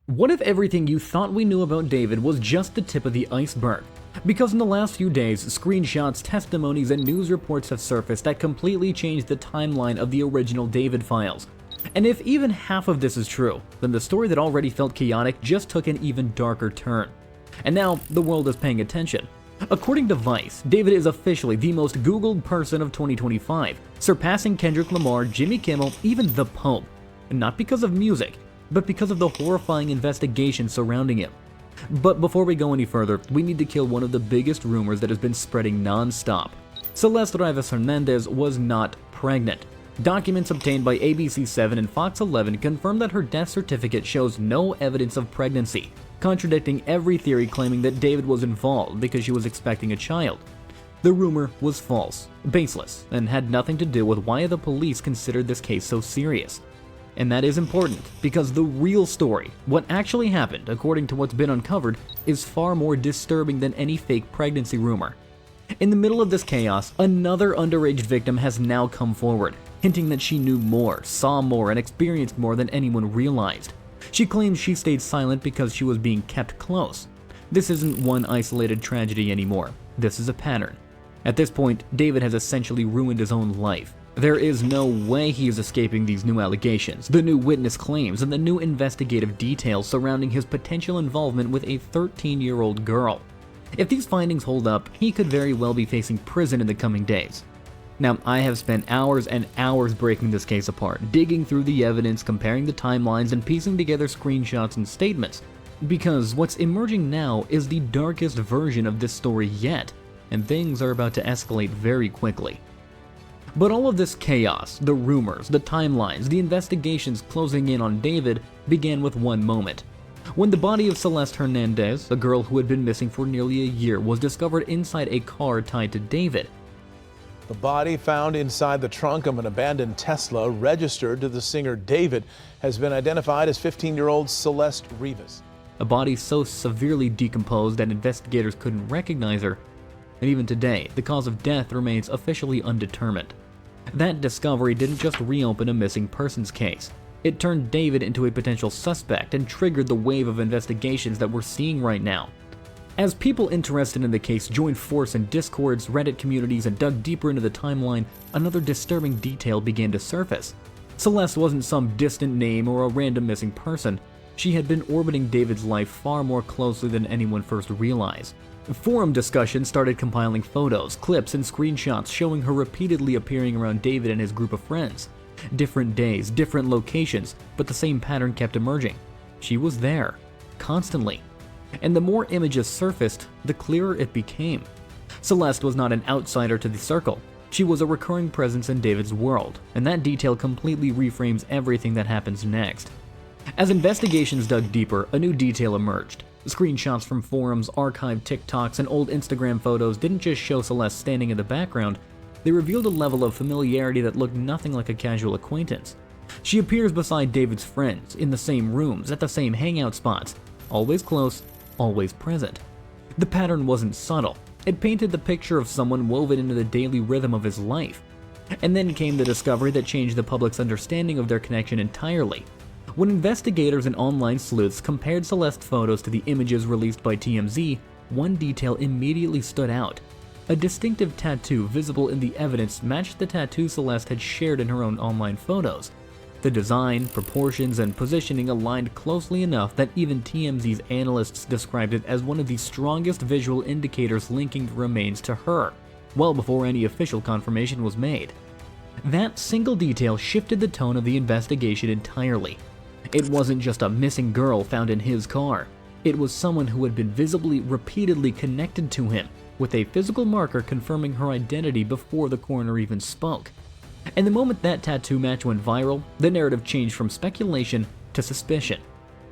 What if everything you thought we knew about David was just the tip of the iceberg? Because in the last few days, screenshots, testimonies, and news reports have surfaced that completely changed the timeline of the original David files. And if even half of this is true, then the story that already felt chaotic just took an even darker turn. And now, the world is paying attention. According to Vice, David is officially the most Googled person of 2025, surpassing Kendrick Lamar, Jimmy Kimmel, even the Pope. And not because of music, but because of the horrifying investigation surrounding him. But before we go any further, we need to kill one of the biggest rumors that has been spreading non-stop. Celeste Rivas Hernandez was not pregnant. Documents obtained by ABC7 and Fox 11 confirm that her death certificate shows no evidence of pregnancy, contradicting every theory claiming that David was involved because she was expecting a child. The rumor was false, baseless, and had nothing to do with why the police considered this case so serious. And that is important, because the real story, what actually happened according to what's been uncovered, is far more disturbing than any fake pregnancy rumor. In the middle of this chaos, another underage victim has now come forward, hinting that she knew more, saw more, and experienced more than anyone realized. She claims she stayed silent because she was being kept close. This isn't one isolated tragedy anymore. This is a pattern. At this point, David has essentially ruined his own life. There is no way he is escaping these new allegations, the new witness claims, and the new investigative details surrounding his potential involvement with a 13-year-old girl. If these findings hold up, he could very well be facing prison in the coming days. Now, I have spent hours and hours breaking this case apart, digging through the evidence, comparing the timelines, and piecing together screenshots and statements, because what's emerging now is the darkest version of this story yet, and things are about to escalate very quickly. But all of this chaos, the rumors, the timelines, the investigations closing in on David began with one moment. When the body of Celeste Hernandez, a girl who had been missing for nearly a year, was discovered inside a car tied to David. The body found inside the trunk of an abandoned Tesla registered to the singer David has been identified as 15-year-old Celeste Rivas. A body so severely decomposed that investigators couldn't recognize her. And even today, the cause of death remains officially undetermined. That discovery didn't just reopen a missing persons case. It turned David into a potential suspect and triggered the wave of investigations that we're seeing right now. As people interested in the case joined force in Discords, Reddit communities, and dug deeper into the timeline, another disturbing detail began to surface. Celeste wasn't some distant name or a random missing person. She had been orbiting David's life far more closely than anyone first realized. Forum discussions started compiling photos, clips, and screenshots showing her repeatedly appearing around David and his group of friends. Different days, different locations, but the same pattern kept emerging. She was there, constantly. And the more images surfaced, the clearer it became. Celeste was not an outsider to the circle. She was a recurring presence in David's world, and that detail completely reframes everything that happens next. As investigations dug deeper, a new detail emerged. Screenshots from forums, archived TikToks, and old Instagram photos didn't just show Celeste standing in the background, they revealed a level of familiarity that looked nothing like a casual acquaintance. She appears beside David's friends, in the same rooms, at the same hangout spots, always close, always present. The pattern wasn't subtle. It painted the picture of someone woven into the daily rhythm of his life. And then came the discovery that changed the public's understanding of their connection entirely. When investigators and online sleuths compared Celeste's photos to the images released by TMZ, one detail immediately stood out. A distinctive tattoo visible in the evidence matched the tattoo Celeste had shared in her own online photos. The design, proportions, and positioning aligned closely enough that even TMZ's analysts described it as one of the strongest visual indicators linking the remains to her, well before any official confirmation was made. That single detail shifted the tone of the investigation entirely. It wasn't just a missing girl found in his car. It was someone who had been visibly, repeatedly connected to him, with a physical marker confirming her identity before the coroner even spoke. And the moment that tattoo match went viral, the narrative changed from speculation to suspicion.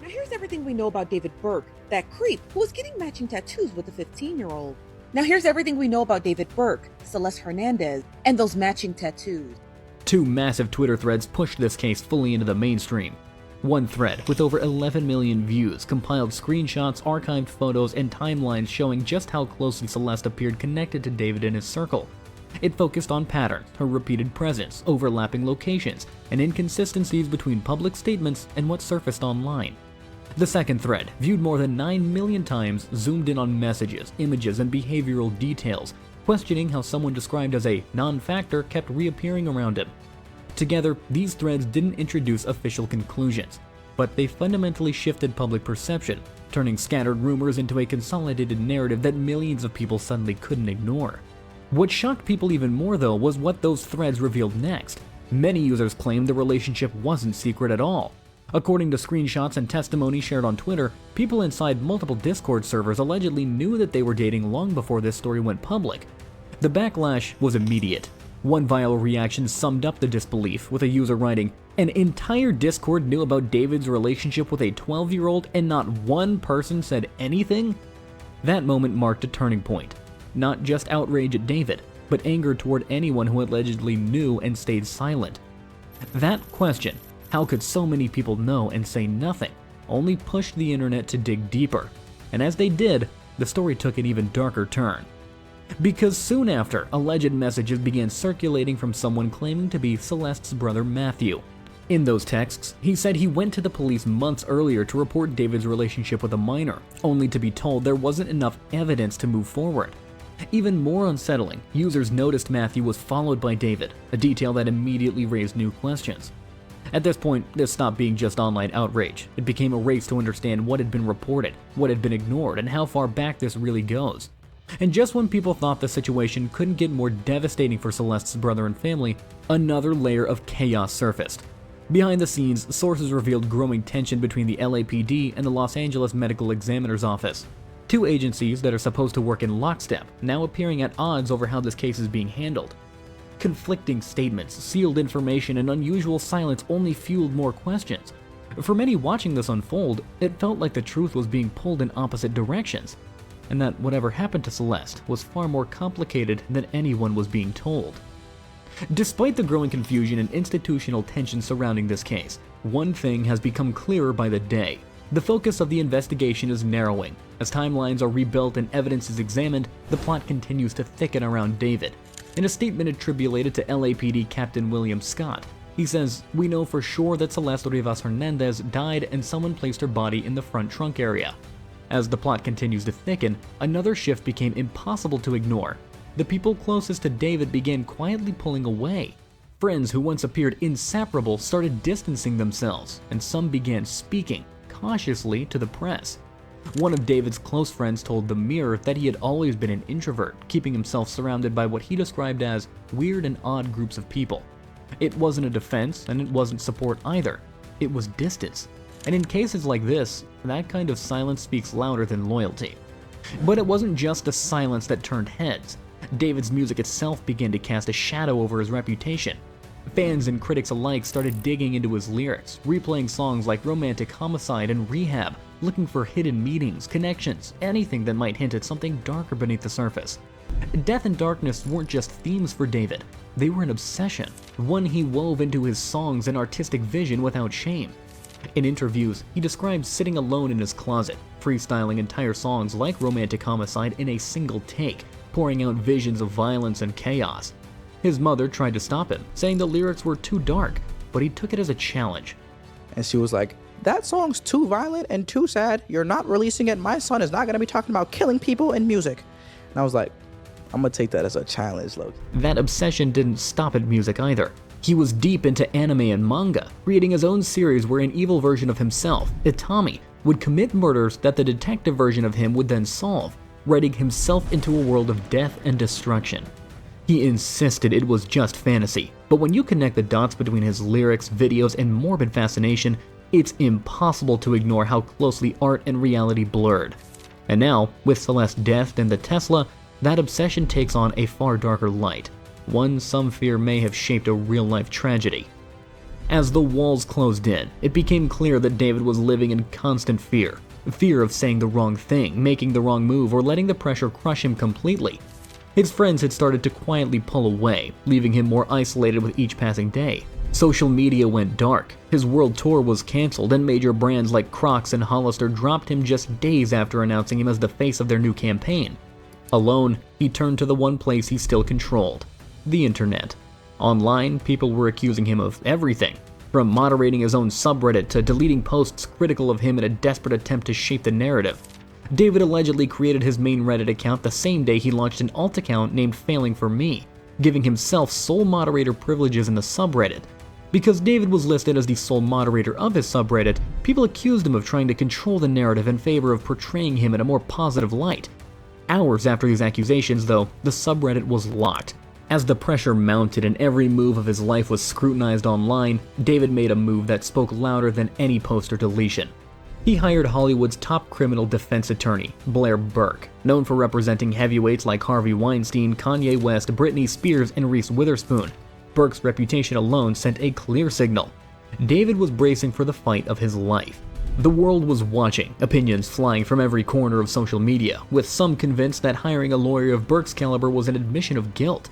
Now here's everything we know about David Burke, that creep who was getting matching tattoos with a 15-year-old. Now here's everything we know about David Burke, Celeste Hernandez, and those matching tattoos. Two massive Twitter threads pushed this case fully into the mainstream. One thread, with over 11 million views, compiled screenshots, archived photos, and timelines showing just how closely Celeste appeared connected to David and his circle. It focused on patterns, her repeated presence, overlapping locations, and inconsistencies between public statements and what surfaced online. The second thread, viewed more than 9 million times, zoomed in on messages, images, and behavioral details, questioning how someone described as a non-factor kept reappearing around him. Together, these threads didn't introduce official conclusions, but they fundamentally shifted public perception, turning scattered rumors into a consolidated narrative that millions of people suddenly couldn't ignore. What shocked people even more, though, was what those threads revealed next. Many users claimed the relationship wasn't secret at all. According to screenshots and testimony shared on Twitter, people inside multiple Discord servers allegedly knew that they were dating long before this story went public. The backlash was immediate. One viral reaction summed up the disbelief, with a user writing, "An entire Discord knew about David's relationship with a 12-year-old and not one person said anything?" That moment marked a turning point. Not just outrage at David, but anger toward anyone who allegedly knew and stayed silent. That question, how could so many people know and say nothing, only pushed the internet to dig deeper. And as they did, the story took an even darker turn. Because soon after, alleged messages began circulating from someone claiming to be Celeste's brother Matthew. In those texts, he said he went to the police months earlier to report David's relationship with a minor, only to be told there wasn't enough evidence to move forward. Even more unsettling, users noticed Matthew was followed by David, a detail that immediately raised new questions. At this point, this stopped being just online outrage. It became a race to understand what had been reported, what had been ignored, and how far back this really goes. And just when people thought the situation couldn't get more devastating for Celeste's brother and family, another layer of chaos surfaced. Behind the scenes, sources revealed growing tension between the LAPD and the Los Angeles Medical Examiner's Office. Two agencies that are supposed to work in lockstep, now appearing at odds over how this case is being handled. Conflicting statements, sealed information, and unusual silence only fueled more questions. For many watching this unfold, it felt like the truth was being pulled in opposite directions, and that whatever happened to Celeste was far more complicated than anyone was being told. Despite the growing confusion and institutional tension surrounding this case, one thing has become clearer by the day. The focus of the investigation is narrowing. As timelines are rebuilt and evidence is examined, the plot continues to thicken around David. In a statement attributed to LAPD Captain William Scott, he says, "We know for sure that Celeste Rivas Hernandez died and someone placed her body in the front trunk area." As the plot continues to thicken, another shift became impossible to ignore. The people closest to David began quietly pulling away. Friends who once appeared inseparable started distancing themselves, and some began speaking, cautiously, to the press. One of David's close friends told The Mirror that he had always been an introvert, keeping himself surrounded by what he described as weird and odd groups of people. It wasn't a defense, and it wasn't support either. It was distance. And in cases like this, that kind of silence speaks louder than loyalty. But it wasn't just a silence that turned heads. David's music itself began to cast a shadow over his reputation. Fans and critics alike started digging into his lyrics, replaying songs like Romantic Homicide and Rehab, looking for hidden meanings, connections, anything that might hint at something darker beneath the surface. Death and darkness weren't just themes for David, they were an obsession, one he wove into his songs and artistic vision without shame. In interviews, he described sitting alone in his closet, freestyling entire songs like Romantic Homicide in a single take, pouring out visions of violence and chaos. His mother tried to stop him, saying the lyrics were too dark, but he took it as a challenge. And she was like, "That song's too violent and too sad. You're not releasing it. My son is not going to be talking about killing people in music." And I was like, I'm going to take that as a challenge, look. That obsession didn't stop at music either. He was deep into anime and manga, creating his own series where an evil version of himself, Itami, would commit murders that the detective version of him would then solve, writing himself into a world of death and destruction. He insisted it was just fantasy, but when you connect the dots between his lyrics, videos, and morbid fascination, it's impossible to ignore how closely art and reality blurred. And now, with Celeste's death and the Tesla, that obsession takes on a far darker light, one some fear may have shaped a real-life tragedy. As the walls closed in, it became clear that David was living in constant fear. Fear of saying the wrong thing, making the wrong move, or letting the pressure crush him completely. His friends had started to quietly pull away, leaving him more isolated with each passing day. Social media went dark, his world tour was cancelled, and major brands like Crocs and Hollister dropped him just days after announcing him as the face of their new campaign. Alone, he turned to the one place he still controlled, the internet. Online, people were accusing him of everything. From moderating his own subreddit to deleting posts critical of him in a desperate attempt to shape the narrative. David allegedly created his main Reddit account the same day he launched an alt account named Failing for Me, giving himself sole moderator privileges in the subreddit. Because David was listed as the sole moderator of his subreddit, people accused him of trying to control the narrative in favor of portraying him in a more positive light. Hours after these accusations, though, the subreddit was locked. As the pressure mounted and every move of his life was scrutinized online, David made a move that spoke louder than any post or deletion. He hired Hollywood's top criminal defense attorney, Blair Burke, known for representing heavyweights like Harvey Weinstein, Kanye West, Britney Spears, and Reese Witherspoon. Burke's reputation alone sent a clear signal. David was bracing for the fight of his life. The world was watching, opinions flying from every corner of social media, with some convinced that hiring a lawyer of Burke's caliber was an admission of guilt.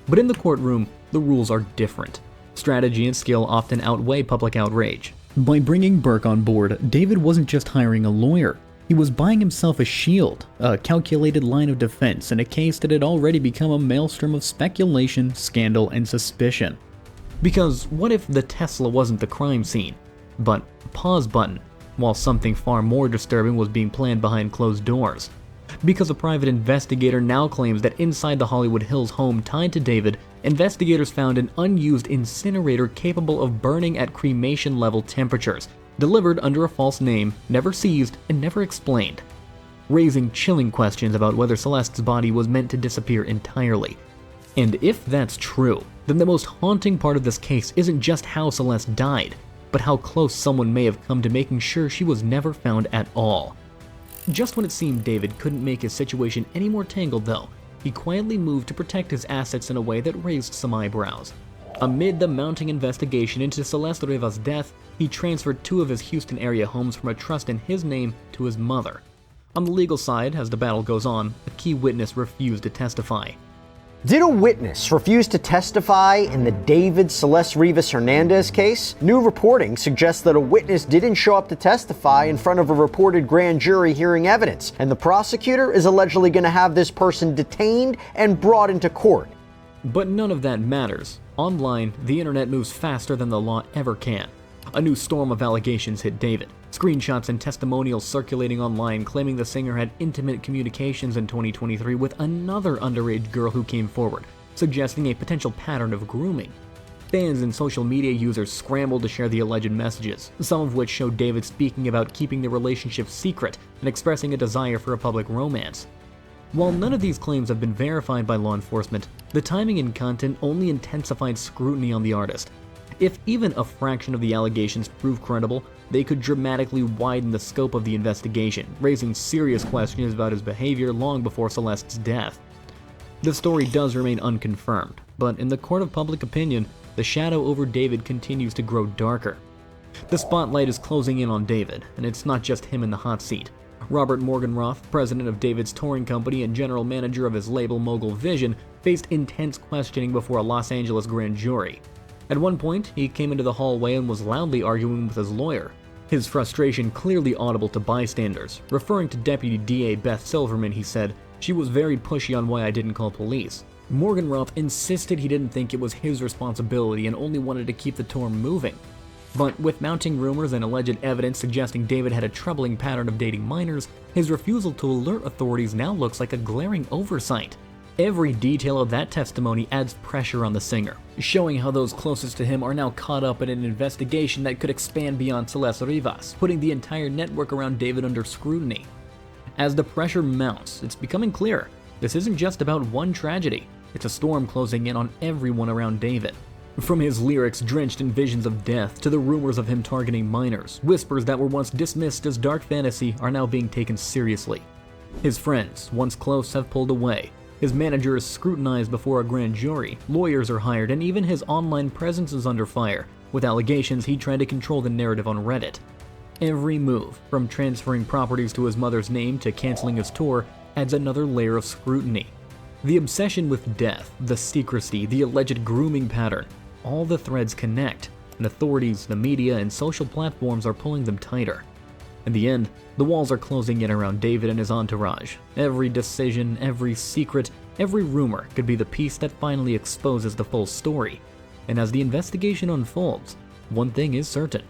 But in the courtroom, the rules are different. Strategy and skill often outweigh public outrage. By bringing Burke on board, David wasn't just hiring a lawyer. He was buying himself a shield, a calculated line of defense in a case that had already become a maelstrom of speculation, scandal, and suspicion. Because what if the Tesla wasn't the crime scene, but a pause button, while something far more disturbing was being planned behind closed doors? Because a private investigator now claims that inside the Hollywood Hills home tied to David, investigators found an unused incinerator capable of burning at cremation-level temperatures, delivered under a false name, never seized, and never explained, raising chilling questions about whether Celeste's body was meant to disappear entirely. And if that's true, then the most haunting part of this case isn't just how Celeste died, but how close someone may have come to making sure she was never found at all. Just when it seemed David couldn't make his situation any more tangled though, he quietly moved to protect his assets in a way that raised some eyebrows. Amid the mounting investigation into Celeste Rivas' death, he transferred 2 of his Houston area homes from a trust in his name to his mother. On the legal side, as the battle goes on, a key witness refused to testify. Did a witness refuse to testify in the David Celeste Rivas Hernandez case? New reporting suggests that a witness didn't show up to testify in front of a reported grand jury hearing evidence, and the prosecutor is allegedly going to have this person detained and brought into court. But none of that matters. Online, the internet moves faster than the law ever can. A new storm of allegations hit David. Screenshots and testimonials circulating online claiming the singer had intimate communications in 2023 with another underage girl who came forward, suggesting a potential pattern of grooming. Fans and social media users scrambled to share the alleged messages, some of which showed David speaking about keeping the relationship secret and expressing a desire for a public romance. While none of these claims have been verified by law enforcement, the timing and content only intensified scrutiny on the artist. If even a fraction of the allegations prove credible, they could dramatically widen the scope of the investigation, raising serious questions about his behavior long before Celeste's death. The story does remain unconfirmed, but in the court of public opinion, the shadow over David continues to grow darker. The spotlight is closing in on David, and it's not just him in the hot seat. Robert Morgenroth, president of David's touring company and general manager of his label Mogul Vision, faced intense questioning before a Los Angeles grand jury. At one point, he came into the hallway and was loudly arguing with his lawyer, his frustration clearly audible to bystanders. Referring to Deputy DA Beth Silverman, he said, "She was very pushy on why I didn't call police." Morgenroth insisted he didn't think it was his responsibility and only wanted to keep the tour moving. But with mounting rumors and alleged evidence suggesting David had a troubling pattern of dating minors, his refusal to alert authorities now looks like a glaring oversight. Every detail of that testimony adds pressure on the singer, showing how those closest to him are now caught up in an investigation that could expand beyond Celeste Rivas, putting the entire network around David under scrutiny. As the pressure mounts, it's becoming clear this isn't just about one tragedy, it's a storm closing in on everyone around David. From his lyrics drenched in visions of death to the rumors of him targeting minors, whispers that were once dismissed as dark fantasy are now being taken seriously. His friends, once close, have pulled away. His manager is scrutinized before a grand jury, lawyers are hired, and even his online presence is under fire, with allegations he tried to control the narrative on Reddit. Every move, from transferring properties to his mother's name to canceling his tour, adds another layer of scrutiny. The obsession with death, the secrecy, the alleged grooming pattern, all the threads connect, and authorities, the media, and social platforms are pulling them tighter. In the end, the walls are closing in around David and his entourage. Every decision, every secret, every rumor could be the piece that finally exposes the full story. And as the investigation unfolds, one thing is certain: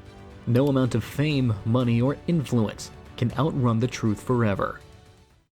no amount of fame, money, or influence can outrun the truth forever.